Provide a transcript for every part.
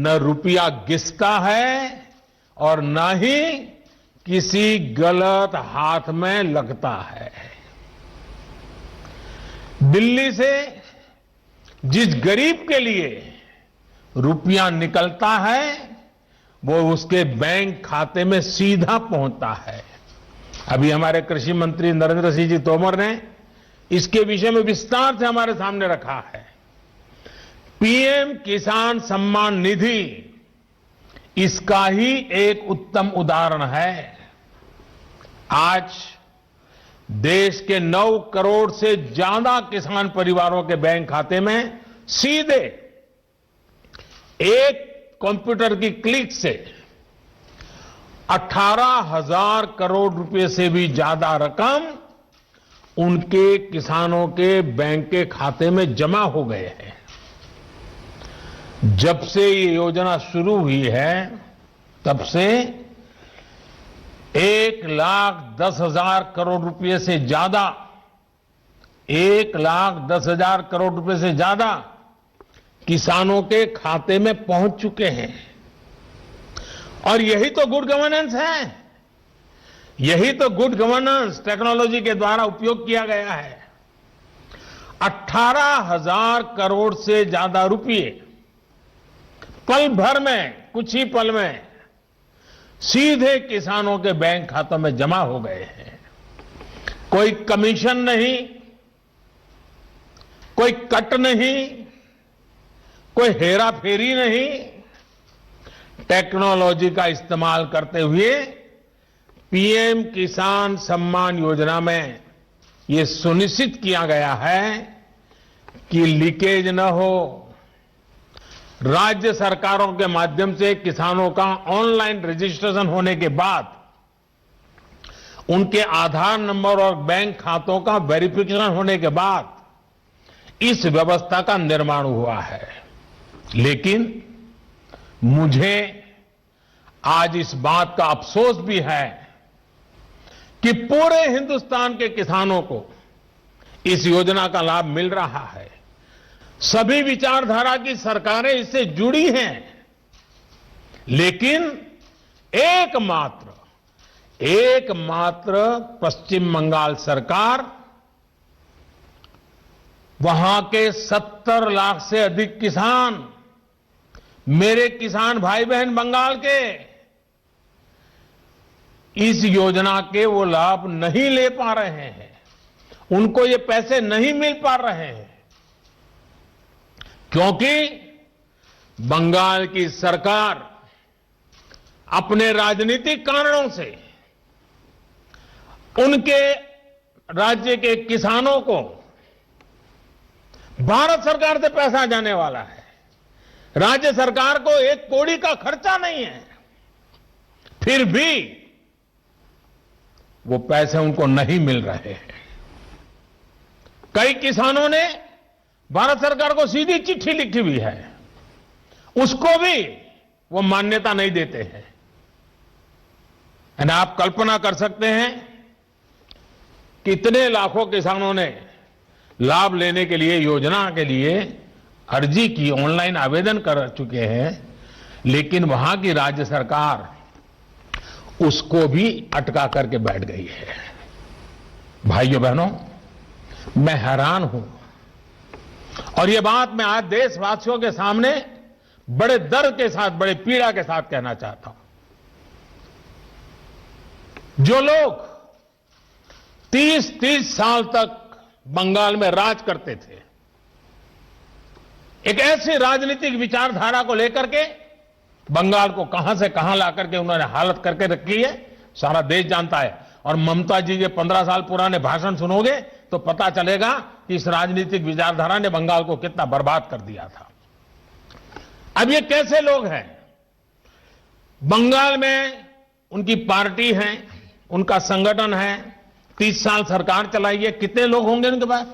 न रुपया घिसता है और न ही किसी गलत हाथ में लगता है। दिल्ली से जिस गरीब के लिए रुपया निकलता है वो उसके बैंक खाते में सीधा पहुंचता है। अभी हमारे कृषि मंत्री नरेंद्र सिंह जी तोमर ने इसके विषय में विस्तार से हमारे सामने रखा है। पीएम किसान सम्मान निधि इसका ही एक उत्तम उदाहरण है। आज देश के 9 करोड़ से ज्यादा किसान परिवारों के बैंक खाते में सीधे एक कंप्यूटर की क्लिक से 18,000 करोड़ रुपए से भी ज्यादा रकम उनके किसानों के बैंक के खाते में जमा हो गए हैं। जब से ये योजना शुरू हुई है तब से 1,10,000 करोड़ रुपए से ज्यादा 1,10,000 करोड़ रुपए से ज्यादा किसानों के खाते में पहुंच चुके हैं। और यही तो गुड गवर्नेंस है, यही तो गुड गवर्नेंस टेक्नोलॉजी के द्वारा उपयोग किया गया है। 18,000 करोड़ से ज्यादा रुपए पल भर में, कुछ ही पल में सीधे किसानों के बैंक खातों में जमा हो गए हैं। कोई कमीशन नहीं, कोई कट नहीं, कोई हेरा फेरी नहीं। टेक्नोलॉजी का इस्तेमाल करते हुए पीएम किसान सम्मान योजना में यह सुनिश्चित किया गया है कि लीकेज न हो। राज्य सरकारों के माध्यम से किसानों का ऑनलाइन रजिस्ट्रेशन होने के बाद उनके आधार नंबर और बैंक खातों का वेरिफिकेशन होने के बाद इस व्यवस्था का निर्माण हुआ है। लेकिन मुझे आज इस बात का अफसोस भी है कि पूरे हिंदुस्तान के किसानों को इस योजना का लाभ मिल रहा है। सभी विचारधारा की सरकारें इससे जुड़ी हैं, लेकिन एकमात्र पश्चिम बंगाल सरकार, वहां के 70 लाख से अधिक किसान, मेरे किसान भाई बहन बंगाल के, इस योजना के वो लाभ नहीं ले पा रहे हैं। उनको ये पैसे नहीं मिल पा रहे हैं क्योंकि बंगाल की सरकार अपने राजनीतिक कारणों से उनके राज्य के किसानों को भारत सरकार से पैसा जाने वाला है, राज्य सरकार को 1 कौड़ी का खर्चा नहीं है, फिर भी वो पैसे उनको नहीं मिल रहे हैं। कई किसानों ने भारत सरकार को सीधी चिट्ठी लिखी हुई है, उसको भी वो मान्यता नहीं देते हैं। यानी आप कल्पना कर सकते हैं कितने लाखों किसानों ने लाभ लेने के लिए, योजना के लिए अर्जी की, ऑनलाइन आवेदन कर चुके हैं, लेकिन वहां की राज्य सरकार उसको भी अटका करके बैठ गई है। भाइयों बहनों, मैं हैरान हूं और ये बात मैं आज देशवासियों के सामने बड़े दर्द के साथ, बड़े पीड़ा के साथ कहना चाहता हूं। जो लोग 30-30 साल तक बंगाल में राज करते थे, एक ऐसी राजनीतिक विचारधारा को लेकर के बंगाल को कहां से कहां लाकर के उन्होंने हालत करके रखी है, सारा देश जानता है। और ममता जी के 15 साल पुराने भाषण सुनोगे तो पता चलेगा कि इस राजनीतिक विचारधारा ने बंगाल को कितना बर्बाद कर दिया था। अब ये कैसे लोग हैं? बंगाल में उनकी पार्टी है, उनका संगठन है, 30 साल सरकार चलाई है, कितने लोग होंगे उनके पास?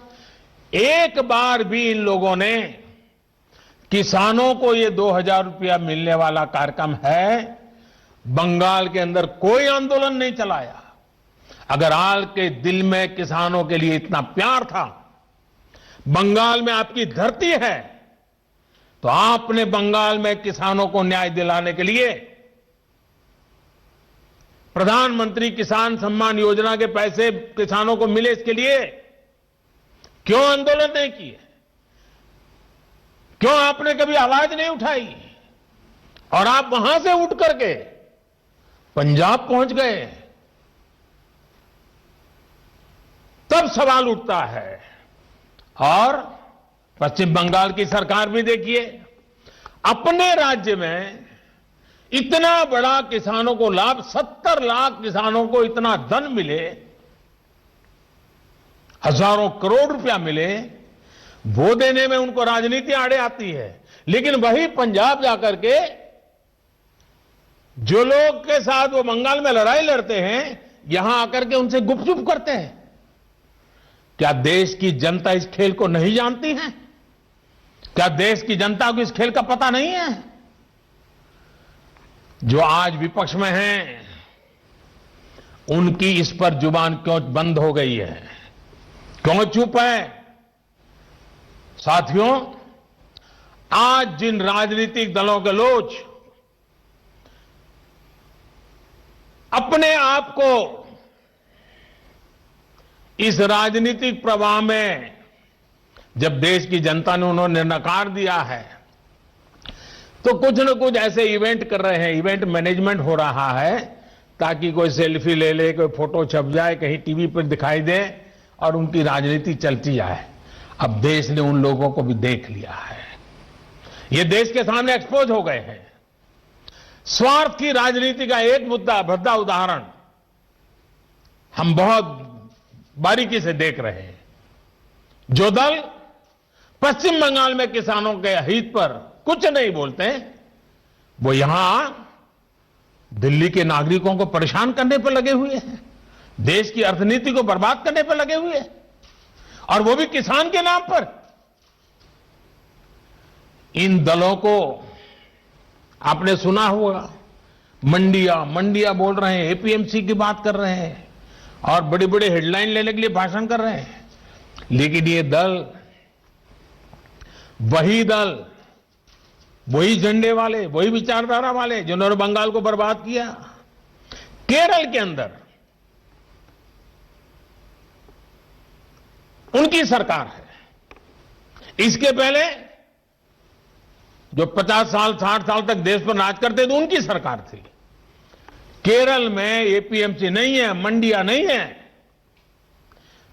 एक बार भी इन लोगों ने किसानों को ये 2,000 रुपया मिलने वाला कार्यक्रम है, बंगाल के अंदर कोई आंदोलन नहीं चलाया। अगर आपके दिल में किसानों के लिए इतना प्यार था, बंगाल में आपकी धरती है, तो आपने बंगाल में किसानों को न्याय दिलाने के लिए प्रधानमंत्री किसान सम्मान योजना के पैसे किसानों को मिले, इसके लिए क्यों आंदोलन नहीं किए? क्यों आपने कभी आवाज नहीं उठाई? और आप वहां से उठ करके पंजाब पहुंच गए। तब सवाल उठता है। और पश्चिम बंगाल की सरकार भी देखिए, अपने राज्य में इतना बड़ा किसानों को लाभ, 70 लाख किसानों को इतना धन मिले, हजारों करोड़ रुपया मिले, वो देने में उनको राजनीति आड़े आती है। लेकिन वही पंजाब जाकर के जो लोग के साथ वो बंगाल में लड़ाई लड़ते हैं, यहां आकर के उनसे गुपचुप करते हैं। क्या देश की जनता इस खेल को नहीं जानती है? क्या देश की जनता को इस खेल का पता नहीं है? जो आज विपक्ष में हैं, उनकी इस पर जुबान क्यों बंद हो गई है? क्यों चुप है? साथियों, आज जिन राजनीतिक दलों के लोग अपने आप को इस राजनीतिक प्रवाह में, जब देश की जनता ने उन्होंने नकार दिया है, तो कुछ न कुछ ऐसे इवेंट कर रहे हैं, इवेंट मैनेजमेंट हो रहा है, ताकि कोई सेल्फी ले ले, कोई फोटो छप जाए, कहीं टीवी पर दिखाई दे और उनकी राजनीति चलती जाए। अब देश ने उन लोगों को भी देख लिया है। ये देश के सामने एक्सपोज हो गए हैं। स्वार्थ की राजनीति का एक भद्दा उदाहरण हम बहुत बारीकी से देख रहे हैं। जो दल पश्चिम बंगाल में किसानों के हित पर कुछ नहीं बोलते, वो यहां दिल्ली के नागरिकों को परेशान करने पर लगे हुए हैं, देश की अर्थनीति को बर्बाद करने पर लगे हुए हैं, और वो भी किसान के नाम पर। इन दलों को आपने सुना होगा, मंडिया बोल रहे हैं, एपीएमसी की बात कर रहे हैं और बड़ी बड़ी हेडलाइन लेने के लिए भाषण कर रहे हैं। लेकिन ये दल, वही झंडे वाले, वही विचारधारा वाले जिन्होंने बंगाल को बर्बाद किया। केरल के अंदर उनकी सरकार है। इसके पहले जो 50 साल 60 साल तक देश पर राज करते थे, उनकी सरकार थी। केरल में एपीएमसी नहीं है, मंडियां नहीं है।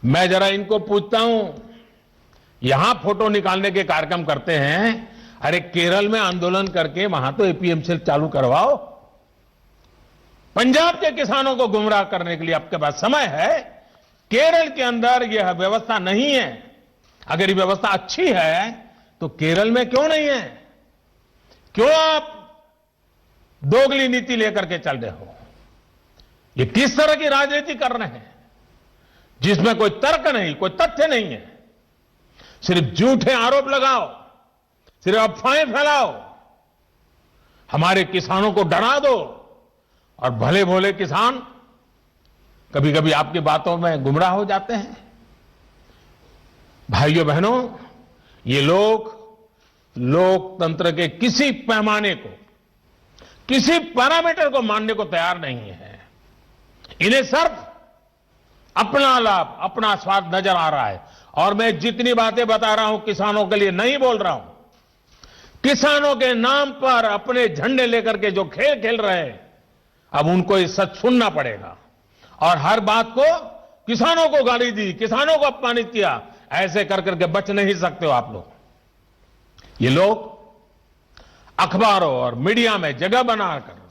मैं जरा इनको पूछता हूं, यहां फोटो निकालने के कार्यक्रम करते हैं, अरे केरल में आंदोलन करके वहां तो एपीएमसी चालू करवाओ। पंजाब के किसानों को गुमराह करने के लिए आपके पास समय है। केरल के अंदर यह व्यवस्था नहीं है। अगर ये व्यवस्था अच्छी है तो केरल में क्यों नहीं है? क्यों आप दोगली नीति लेकर के चल रहे हो? ये किस तरह की राजनीति कर रहे हैं जिसमें कोई तर्क नहीं, कोई तथ्य नहीं है? सिर्फ झूठे आरोप लगाओ, सिर्फ अफवाहें फैलाओ, हमारे किसानों को डरा दो, और भले भोले किसान कभी कभी आपकी बातों में गुमराह हो जाते हैं। भाइयों बहनों, ये लोग लोकतंत्र के किसी पैमाने को, किसी पैरामीटर को मानने को तैयार नहीं है। इन्हें सिर्फ अपना लाभ, अपना स्वार्थ नजर आ रहा है। और मैं जितनी बातें बता रहा हूं किसानों के लिए नहीं बोल रहा हूं। किसानों के नाम पर अपने झंडे लेकर के जो खेल खेल रहे हैं, अब उनको ये सच सुनना पड़ेगा। और हर बात को किसानों को गाली दी, किसानों को अपमानित किया, ऐसे कर करके बच नहीं सकते हो आप लोग। ये लोग अखबारों और मीडिया में जगह बनाकर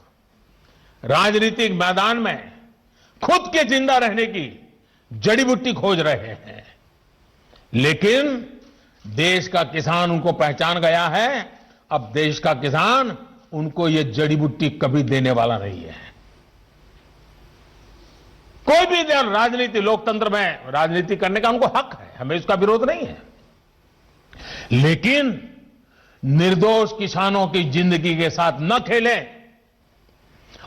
राजनीतिक मैदान में खुद के जिंदा रहने की जड़ी बूटी खोज रहे हैं। लेकिन देश का किसान उनको पहचान गया है। अब देश का किसान उनको ये जड़ी बूटी कभी देने वाला नहीं है। कोई भी राजनीति, लोकतंत्र में राजनीति करने का उनको हक है, हमें इसका विरोध नहीं है। लेकिन निर्दोष किसानों की जिंदगी के साथ न खेलें,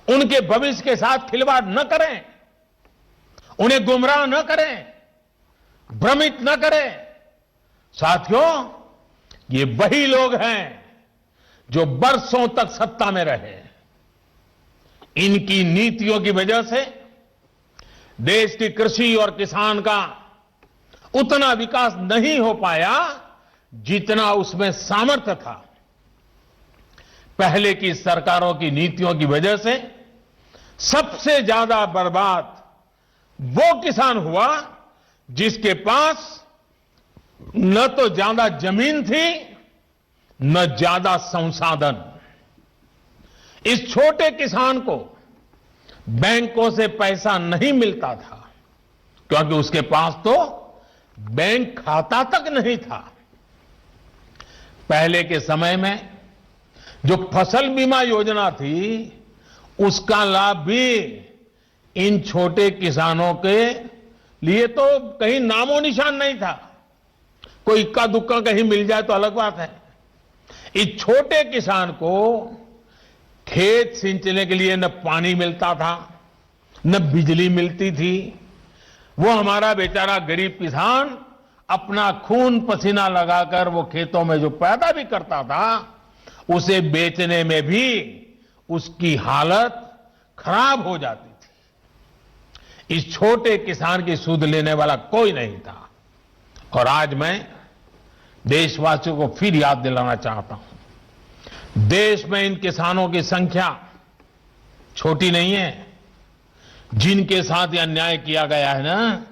उनके भविष्य के साथ खिलवाड़ न करें, उन्हें गुमराह न करें, भ्रमित न करें। साथियों, ये वही लोग हैं जो बरसों तक सत्ता में रहे, इनकी नीतियों की वजह से देश की कृषि और किसान का उतना विकास नहीं हो पाया जितना उसमें सामर्थ्य था। पहले की सरकारों की नीतियों की वजह से सबसे ज्यादा बर्बाद वो किसान हुआ जिसके पास न तो ज्यादा जमीन थी न ज्यादा संसाधन। इस छोटे किसान को बैंकों से पैसा नहीं मिलता था क्योंकि उसके पास तो बैंक खाता तक नहीं था। पहले के समय में जो फसल बीमा योजना थी उसका लाभ भी इन छोटे किसानों के लिए तो कहीं नामो निशान नहीं था। कोई इक्का दुक्का कहीं मिल जाए तो अलग बात है। इस छोटे किसान को खेत सिंचने के लिए न पानी मिलता था न बिजली मिलती थी। वो हमारा बेचारा गरीब किसान अपना खून पसीना लगाकर वो खेतों में जो पैदा भी करता था उसे बेचने में भी उसकी हालत खराब हो जाती थी। इस छोटे किसान की सूद लेने वाला कोई नहीं था। और आज मैं देशवासियों को फिर याद दिलाना चाहता हूं, देश में इन किसानों की संख्या छोटी नहीं है। जिनके साथ यह अन्याय किया गया है ना,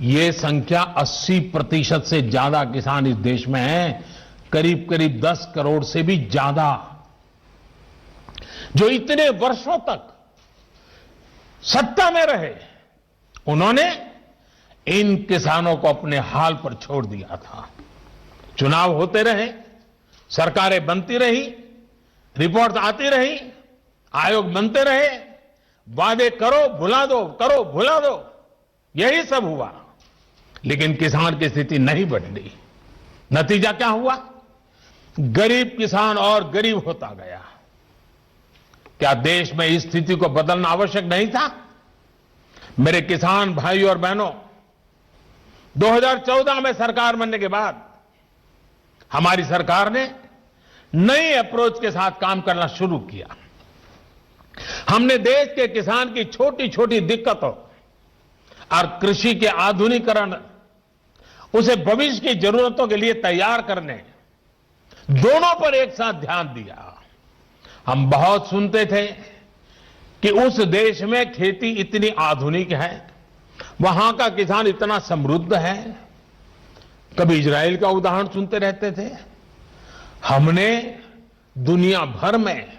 ये संख्या 80% से ज्यादा किसान इस देश में हैं, करीब करीब 10 करोड़ से भी ज्यादा, जो इतने वर्षों तक सत्ता में रहे। उन्होंने इन किसानों को अपने हाल पर छोड़ दिया था। चुनाव होते रहे, सरकारें बनती रही, रिपोर्ट आती रही, आयोग बनते रहे, वादे करो भुला दो, करो भुला दो, यही सब हुआ। लेकिन किसान की स्थिति नहीं बदली। नतीजा क्या हुआ? गरीब किसान और गरीब होता गया। क्या देश में इस स्थिति को बदलना आवश्यक नहीं था? मेरे किसान भाई और बहनों, 2014 में सरकार बनने के बाद हमारी सरकार ने नई अप्रोच के साथ काम करना शुरू किया। हमने देश के किसान की छोटी छोटी दिक्कतों और कृषि के आधुनिकीकरण, उसे भविष्य की जरूरतों के लिए तैयार करने, दोनों पर एक साथ ध्यान दिया। हम बहुत सुनते थे कि उस देश में खेती इतनी आधुनिक है, वहां का किसान इतना समृद्ध है। कभी इजराइल का उदाहरण सुनते रहते थे। हमने दुनिया भर में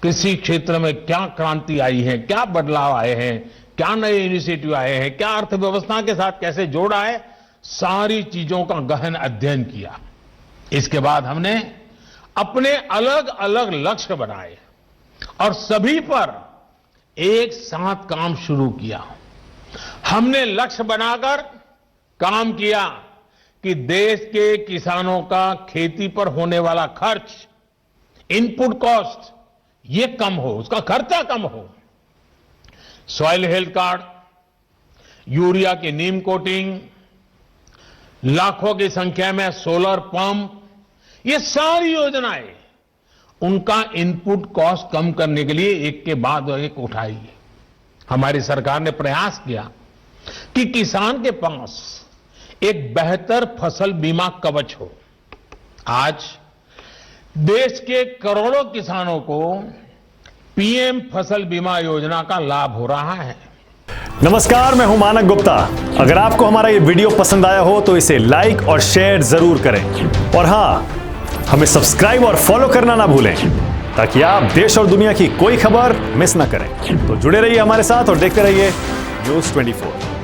कृषि क्षेत्र में क्या क्रांति आई है, क्या बदलाव आए हैं, क्या नए इनिशिएटिव आए हैं, क्या अर्थव्यवस्था के साथ कैसे जोड़ा है, सारी चीजों का गहन अध्ययन किया। इसके बाद हमने अपने अलग अलग लक्ष्य बनाए और सभी पर एक साथ काम शुरू किया। हमने लक्ष्य बनाकर काम किया कि देश के किसानों का खेती पर होने वाला खर्च, इनपुट कॉस्ट, ये कम हो, उसका खर्चा कम हो। सॉइल हेल्थ कार्ड, यूरिया की नीम कोटिंग, लाखों की संख्या में सोलर पंप, ये सारी योजनाएं उनका इनपुट कॉस्ट कम करने के लिए एक के बाद एक उठाई। हमारी सरकार ने प्रयास किया कि किसान के पास एक बेहतर फसल बीमा कवच हो। आज देश के करोड़ों किसानों को पीएम फसल बीमा योजना का लाभ हो रहा है। नमस्कार, मैं हूं मानक गुप्ता। अगर आपको हमारा ये वीडियो पसंद आया हो तो इसे लाइक और शेयर जरूर करें और हां, हमें सब्सक्राइब और फॉलो करना ना भूलें ताकि आप देश और दुनिया की कोई खबर मिस ना करें। तो जुड़े रहिए हमारे साथ और देखते रहिए न्यूज़ 24।